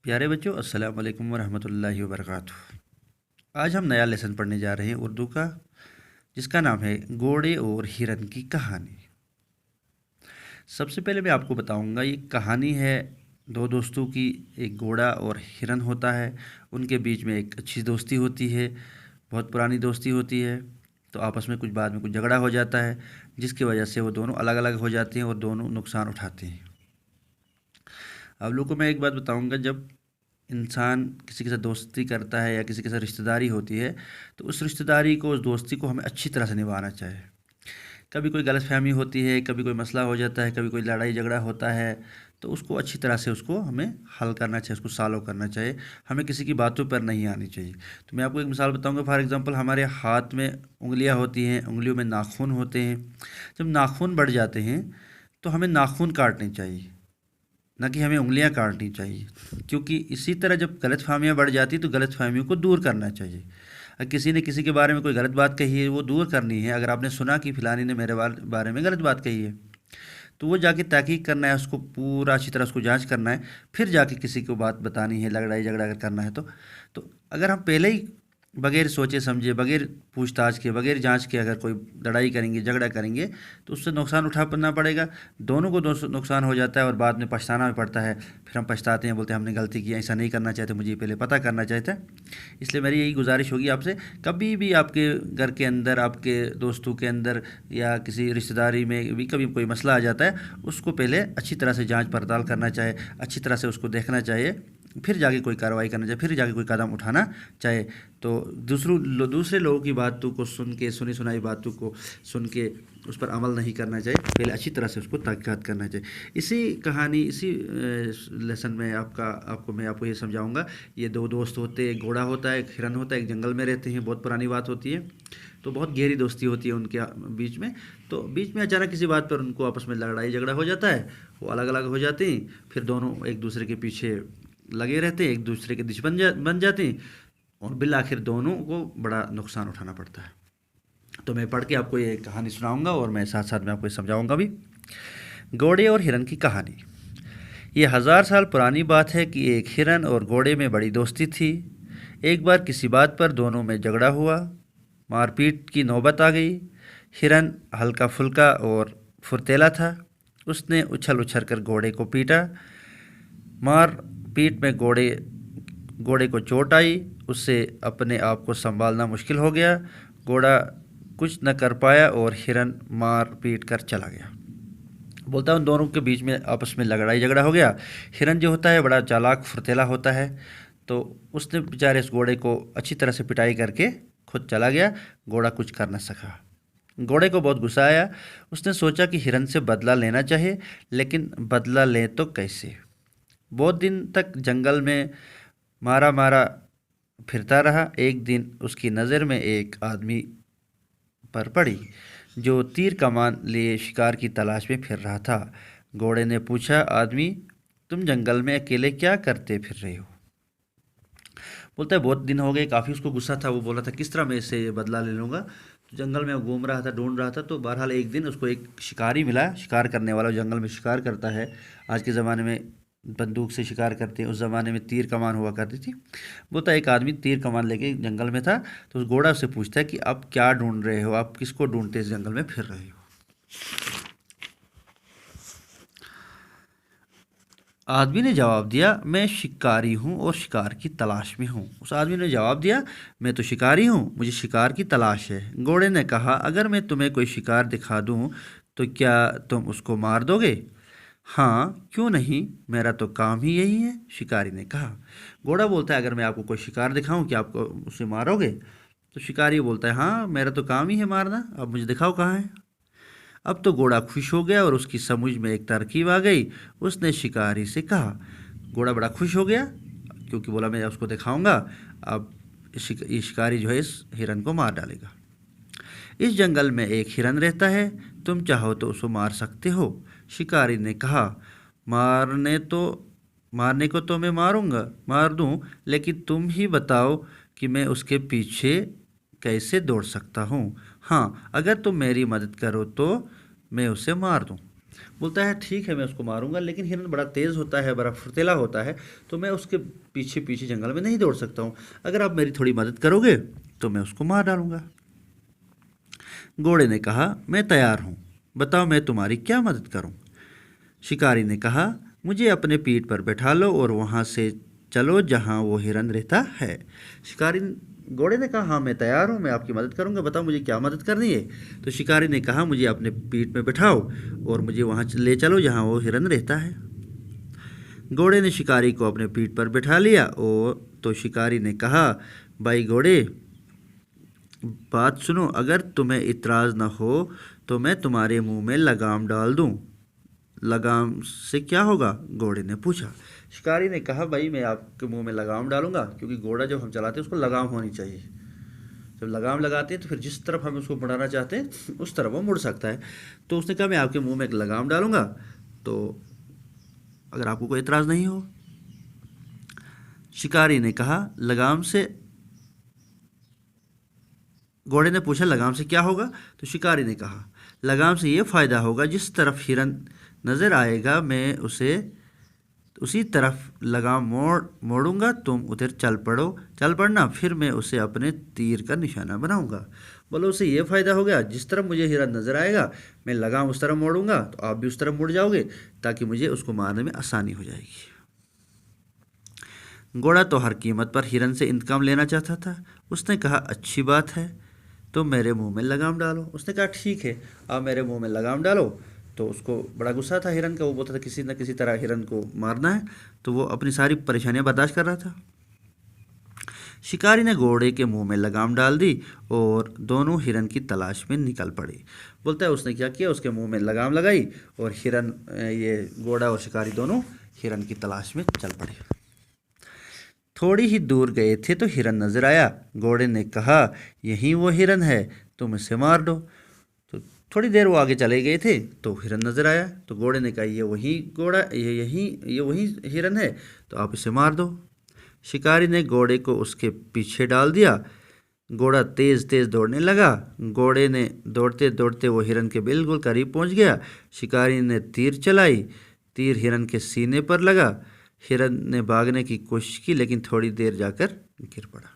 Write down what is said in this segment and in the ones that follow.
प्यारे बच्चों, अस्सलाम वालेकुम वरहमतुल्लाहि वबरकातुहू। आज हम नया लेसन पढ़ने जा रहे हैं उर्दू का, जिसका नाम है घोड़े और हिरन की कहानी। सबसे पहले मैं आपको बताऊंगा, ये कहानी है दो दोस्तों की। एक घोड़ा और हिरन होता है, उनके बीच में एक अच्छी दोस्ती होती है, बहुत पुरानी दोस्ती होती है। तो आपस में कुछ बाद में कुछ झगड़ा हो जाता है, जिसकी वजह से वो दोनों अलग अलग हो जाते हैं और दोनों नुकसान उठाते हैं। आप लोगों को मैं एक बात बताऊंगा, जब इंसान किसी के साथ दोस्ती करता है या किसी के साथ रिश्तेदारी होती है, तो उस रिश्तेदारी को, उस दोस्ती को हमें अच्छी तरह से निभाना चाहिए। कभी कोई गलतफ़हमी होती है, कभी कोई मसला हो जाता है, कभी कोई लड़ाई झगड़ा होता है, तो उसको अच्छी तरह से उसको हमें हल करना चाहिए, उसको सॉल्व करना चाहिए। हमें किसी की बातों पर नहीं आनी चाहिए। तो मैं आपको एक मिसाल बताऊंगा। फॉर एग्ज़ाम्पल, हमारे हाथ में उंगलियां होती हैं, उंगलियों में नाखून होते हैं। जब नाखून बढ़ जाते हैं तो हमें नाखून काटने चाहिए, ना कि हमें उंगलियां काटनी चाहिए। क्योंकि इसी तरह जब गलतफहमियां बढ़ जाती तो गलतफहमियों को दूर करना चाहिए। अगर किसी ने किसी के बारे में कोई गलत बात कही है, वो दूर करनी है। अगर आपने सुना कि फ़िलानी ने मेरे बारे में गलत बात कही है, तो वो जाके तहकीक करना है, उसको पूरा अच्छी तरह उसको जांच करना है, फिर जाके किसी को बात बतानी है। लड़ाई झगड़ा अगर करना है तो अगर हम पहले ही बगैर सोचे समझे, बगैर पूछताछ के, बगैर जांच के अगर कोई लड़ाई करेंगे, झगड़ा करेंगे, तो उससे नुकसान उठाना पड़ेगा। दोनों को नुकसान हो जाता है और बाद में पछताना भी पड़ता है। फिर हम पछताते हैं, बोलते हैं हमने गलती की, ऐसा नहीं करना चाहते, मुझे पहले पता करना चाहिए था। इसलिए मेरी यही गुजारिश होगी आपसे, कभी भी आपके घर के अंदर, आपके दोस्तों के अंदर या किसी रिश्तेदारी में भी कभी कोई मसला आ जाता है, उसको पहले अच्छी तरह से जांच पड़ताल करना चाहिए, अच्छी तरह से उसको देखना चाहिए, फिर जाके कोई कार्रवाई करना चाहिए, फिर जाके कोई कदम उठाना चाहिए। तो दूसरे लोगों की बातों को सुन के, सुनी सुनाई बातों को सुन के उस पर अमल नहीं करना चाहिए, पहले अच्छी तरह से उसको तहक़ीक़ात करना चाहिए। इसी कहानी, इसी लेसन में आपको ये समझाऊंगा। ये दो दोस्त होते हैं, एक घोड़ा होता है, एक हिरन होता है, एक जंगल में रहते हैं। बहुत पुरानी बात होती है, तो बहुत गहरी दोस्ती होती है उनके बीच में। तो बीच में अचानक किसी बात पर उनको आपस में लड़ाई झगड़ा हो जाता है, वो अलग अलग हो जाते हैं। फिर दोनों एक दूसरे के पीछे लगे रहते हैं, एक दूसरे के दुश्मन बन जाते हैं और बिल आखिर दोनों को बड़ा नुकसान उठाना पड़ता है। तो मैं पढ़ के आपको ये कहानी सुनाऊंगा और मैं साथ साथ में आपको ये समझाऊंगा भी। घोड़े और हिरन की कहानी। ये 1000 साल पुरानी बात है कि एक हिरन और घोड़े में बड़ी दोस्ती थी। एक बार किसी बात पर दोनों में झगड़ा हुआ, मारपीट की नौबत आ गई। हिरन हल्का फुल्का और फुर्तीला था। उसने उछल उछल कर घोड़े को पीटा। मार पीट में घोड़े को चोट आई। उससे अपने आप को संभालना मुश्किल हो गया। घोड़ा कुछ न कर पाया और हिरन मार पीट कर चला गया। बोलता है उन दोनों के बीच में आपस में लड़ाई झगड़ा हो गया। हिरन जो होता है बड़ा चालाक फुर्तीला होता है, तो उसने बेचारे इस घोड़े को अच्छी तरह से पिटाई करके खुद चला गया। घोड़ा कुछ कर न सका। घोड़े को बहुत गुस्सा आया। उसने सोचा कि हिरन से बदला लेना चाहिए, लेकिन बदला ले तो कैसे। बहुत दिन तक जंगल में मारा मारा फिरता रहा। एक दिन उसकी नज़र में एक आदमी पर पड़ी, जो तीर कमान लिए शिकार की तलाश में फिर रहा था। घोड़े ने पूछा, आदमी, तुम जंगल में अकेले क्या करते फिर रहे हो? बोलता है बहुत दिन हो गए। काफ़ी उसको गुस्सा था। वो बोला था किस तरह मैं इससे बदला ले लूँगा। तो जंगल में वो घूम रहा था, ढूंढ रहा था। तो बहरहाल एक दिन उसको एक शिकारी मिला, शिकार करने वाला, जंगल में शिकार करता है। आज के ज़माने में बंदूक से शिकार करते हैं, उस ज़माने में तीर कमान हुआ करती थी। बोलता है एक आदमी तीर कमान लेके जंगल में था। तो उस घोड़ा उससे पूछता है कि आप क्या ढूंढ रहे हो, आप किसको ढूंढते इस जंगल में फिर रहे हो? आदमी ने जवाब दिया, मैं शिकारी हूँ और शिकार की तलाश में हूँ। उस आदमी ने जवाब दिया, मैं तो शिकारी हूँ, मुझे शिकार की तलाश है। घोड़े ने कहा, अगर मैं तुम्हें कोई शिकार दिखा दूँ तो क्या तुम उसको मार दोगे? हाँ, क्यों नहीं, मेरा तो काम ही यही है, शिकारी ने कहा। घोड़ा बोलता है, अगर मैं आपको कोई शिकार दिखाऊं, क्या आपको उसे मारोगे? तो शिकारी बोलता है, हाँ, मेरा तो काम ही है मारना, अब मुझे दिखाओ कहाँ है। अब तो घोड़ा खुश हो गया और उसकी समझ में एक तरकीब आ गई। उसने शिकारी से कहा, घोड़ा बड़ा खुश हो गया क्योंकि बोला मैं उसको दिखाऊंगा। अब ये शिकारी जो है इस हिरन को मार डालेगा। इस जंगल में एक हिरन रहता है, तुम चाहो तो उसको मार सकते हो। शिकारी ने कहा, मारने तो मारने को तो मैं मार दूं, लेकिन तुम ही बताओ कि मैं उसके पीछे कैसे दौड़ सकता हूँ। हाँ, अगर तुम मेरी मदद करो तो मैं उसे मार दूं। बोलता है ठीक है मैं उसको मारूंगा, लेकिन हिरन बड़ा तेज़ होता है, बड़ा फुर्तीला होता है, तो मैं उसके पीछे पीछे जंगल में नहीं दौड़ सकता हूँ। अगर आप मेरी थोड़ी मदद करोगे तो मैं उसको मार डालूंगा। घोड़े ने कहा मैं तैयार हूँ, बताओ मैं तुम्हारी क्या मदद करूँ। शिकारी ने कहा मुझे अपने पीठ पर बैठा लो और वहाँ से चलो जहाँ वो हिरन रहता है। शिकारी घोड़े ने कहा हाँ मैं तैयार हूँ, मैं आपकी मदद करूँगा, बताओ मुझे क्या मदद करनी है। तो शिकारी ने कहा मुझे अपने पीठ में बैठाओ और मुझे वहाँ ले चलो जहाँ वो हिरन रहता है। घोड़े ने शिकारी को अपने पीठ पर बैठा लिया और तो शिकारी ने कहा भाई घोड़े बात सुनो, अगर तुम्हें इतराज़ न हो तो मैं तुम्हारे मुंह में लगाम डाल दूं। लगाम से क्या होगा, घोड़े ने पूछा। शिकारी ने कहा भाई मैं आपके मुंह में लगाम डालूंगा, क्योंकि घोड़ा जब हम चलाते हैं उसको लगाम होनी चाहिए। जब लगाम लगाते हैं तो फिर जिस तरफ हम उसको मुड़ाना चाहते हैं उस तरफ वो मुड़ सकता है। तो उसने कहा मैं आपके मुंह में एक लगाम डालूंगा, तो अगर आपको कोई एतराज़ नहीं हो। शिकारी ने कहा लगाम से, घोड़े ने पूछा लगाम से क्या होगा। तो शिकारी ने कहा लगाम से ये फ़ायदा होगा, जिस तरफ हिरन नज़र आएगा मैं उसी तरफ लगाम मोड़ूंगा, तुम उधर चल पड़ना, फिर मैं उसे अपने तीर का निशाना बनाऊंगा। बोलो उसे ये फ़ायदा हो गया, जिस तरफ मुझे हिरन नज़र आएगा मैं लगाम उस तरफ मोड़ूंगा तो आप भी उस तरफ मुड़ जाओगे, ताकि मुझे उसको मारने में आसानी हो जाएगी। घोड़ा तो हर कीमत पर हिरन से इंतकाम लेना चाहता था। उसने कहा अच्छी बात है, तो मेरे मुंह में लगाम डालो। उसने कहा ठीक है आप मेरे मुंह में लगाम डालो। तो उसको बड़ा गुस्सा था हिरन का, वो बोलता था किसी न किसी तरह हिरन को मारना है, तो वो अपनी सारी परेशानियां बर्दाश्त कर रहा था। शिकारी ने घोड़े के मुंह में लगाम डाल दी और दोनों हिरन की तलाश में निकल पड़े। बोलता है उसने क्या किया, उसके मुंह में लगाम लगाई और हिरन, ये घोड़ा और शिकारी दोनों हिरन की तलाश में चल पड़े। थोड़ी ही दूर गए थे तो हिरन नजर आया। घोड़े ने कहा यही वो हिरन है, तुम इसे मार दो। तो थोड़ी देर वो आगे चले गए थे तो हिरन नजर आया। तो घोड़े ने कहा ये वही हिरन है, तो आप इसे मार दो। शिकारी ने घोड़े को उसके पीछे डाल दिया। घोड़ा तेज तेज दौड़ने लगा। घोड़े ने दौड़ते दौड़ते वो हिरन के बिल्कुल करीब पहुंच गया। शिकारी ने तीर चलाई, तीर हिरन के सीने पर लगा। हिरन ने भागने की कोशिश की, लेकिन थोड़ी देर जाकर गिर पड़ा।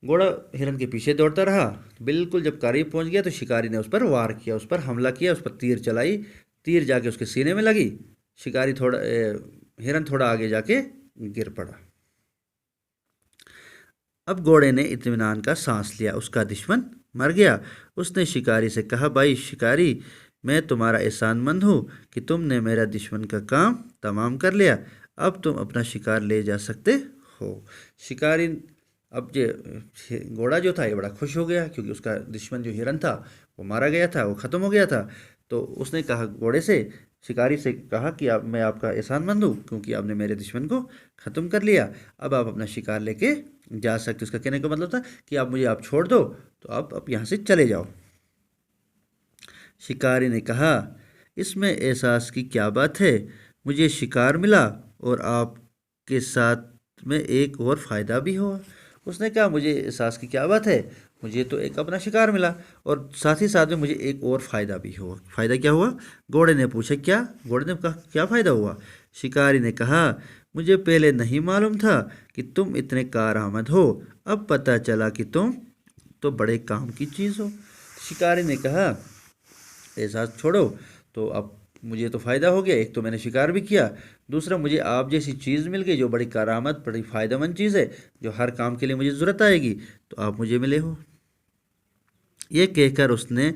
घोड़ा हिरन के पीछे दौड़ता रहा, बिल्कुल जब करीब पहुंच गया तो शिकारी ने उस पर वार किया, उस पर हमला किया, उस पर तीर चलाई। तीर जाके उसके सीने में लगी। हिरन थोड़ा आगे जाके गिर पड़ा। अब घोड़े ने इत्मीनान का सांस लिया, उसका दुश्मन मर गया। उसने शिकारी से कहा भाई शिकारी, मैं तुम्हारा एहसानमंद हूँ कि तुमने मेरा दुश्मन का काम तमाम कर लिया। अब तुम अपना शिकार ले जा सकते हो। शिकारी, अब जो घोड़ा जो था ये बड़ा खुश हो गया, क्योंकि उसका दुश्मन जो हिरन था वो मारा गया था, वो ख़त्म हो गया था। तो उसने कहा घोड़े से, शिकारी से कहा कि आप, मैं आपका एहसानमंद हूँ क्योंकि आपने मेरे दुश्मन को ख़त्म कर लिया। अब आप अपना शिकार लेके जा सकते। उसका कहने का मतलब था कि आप छोड़ दो, तो आप अब यहाँ से चले जाओ। शिकारी ने कहा इसमें एहसास की क्या बात है, मुझे शिकार मिला और आपके साथ में एक और फ़ायदा भी हुआ। उसने कहा मुझे एहसास की क्या बात है, मुझे तो एक अपना शिकार मिला और साथ ही साथ में मुझे एक और फ़ायदा भी हुआ। फ़ायदा क्या हुआ, घोड़े ने पूछा क्या। घोड़े ने कहा क्या फ़ायदा हुआ। शिकारी ने कहा मुझे पहले नहीं मालूम था कि तुम इतने कारआमद हो, अब पता चला कि तुम तो बड़े काम की चीज़ हो। शिकारी ने कहा एहसास छोड़ो, तो अब मुझे तो फ़ायदा हो गया, एक तो मैंने शिकार भी किया, दूसरा मुझे आप जैसी चीज़ मिल गई जो बड़ी करामत, बड़ी फ़ायदेमंद चीज़ है, जो हर काम के लिए मुझे ज़रूरत आएगी, तो आप मुझे मिले हो। ये कहकर उसने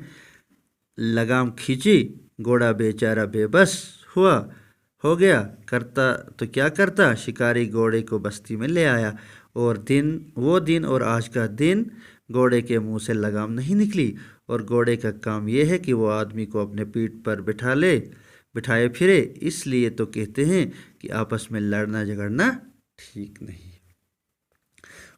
लगाम खींची। घोड़ा बेचारा बेबस हो गया। करता तो क्या करता, शिकारी घोड़े को बस्ती में ले आया और वो दिन और आज का दिन घोड़े के मुंह से लगाम नहीं निकली। और घोड़े का काम यह है कि वो आदमी को अपने पीठ पर बिठाए फिरे, इसलिए तो कहते हैं कि आपस में लड़ना झगड़ना ठीक नहीं।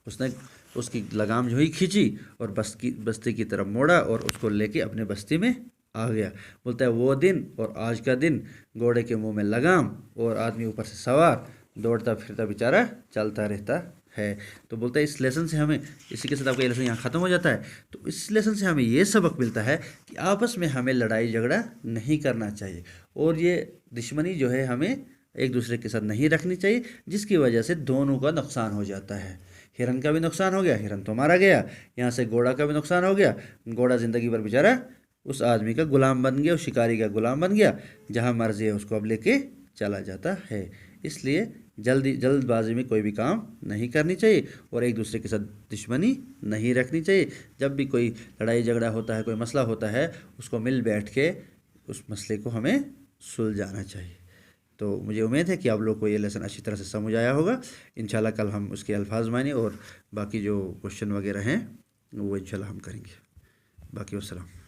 उसने उसकी लगाम जो ही खींची और बस्ती की तरफ मोड़ा और उसको लेके अपने बस्ती में आ गया। बोलता है वो दिन और आज का दिन, घोड़े के मुंह में लगाम और आदमी ऊपर से सवार, दौड़ता फिरता बेचारा चलता रहता है। तो बोलता है इस लेसन से हमें, इसी के साथ आपका ये लेसन यहाँ ख़त्म हो जाता है। तो इस लेसन से हमें ये सबक मिलता है कि आपस में हमें लड़ाई झगड़ा नहीं करना चाहिए, और ये दुश्मनी जो है हमें एक दूसरे के साथ नहीं रखनी चाहिए, जिसकी वजह से दोनों का नुकसान हो जाता है। हिरन का भी नुकसान हो गया, हिरन तो मारा गया, यहाँ से घोड़ा का भी नुकसान हो गया, घोड़ा ज़िंदगी भर बेचारा उस आदमी का गुलाम बन गया, उस शिकारी का गुलाम बन गया, जहाँ मर्जी है उसको अब लेके चला जाता है। इसलिए जल्दबाजी में कोई भी काम नहीं करनी चाहिए, और एक दूसरे के साथ दुश्मनी नहीं रखनी चाहिए। जब भी कोई लड़ाई झगड़ा होता है, कोई मसला होता है, उसको मिल बैठ के उस मसले को हमें सुलझाना चाहिए। तो मुझे उम्मीद है कि आप लोग को ये लेसन अच्छी तरह से समझ आया होगा। इंशाल्लाह कल हम उसके अल्फाज माने और बाकी जो क्वेश्चन वगैरह हैं वो इंशाल्लाह हम करेंगे। बाकी वस्सलाम।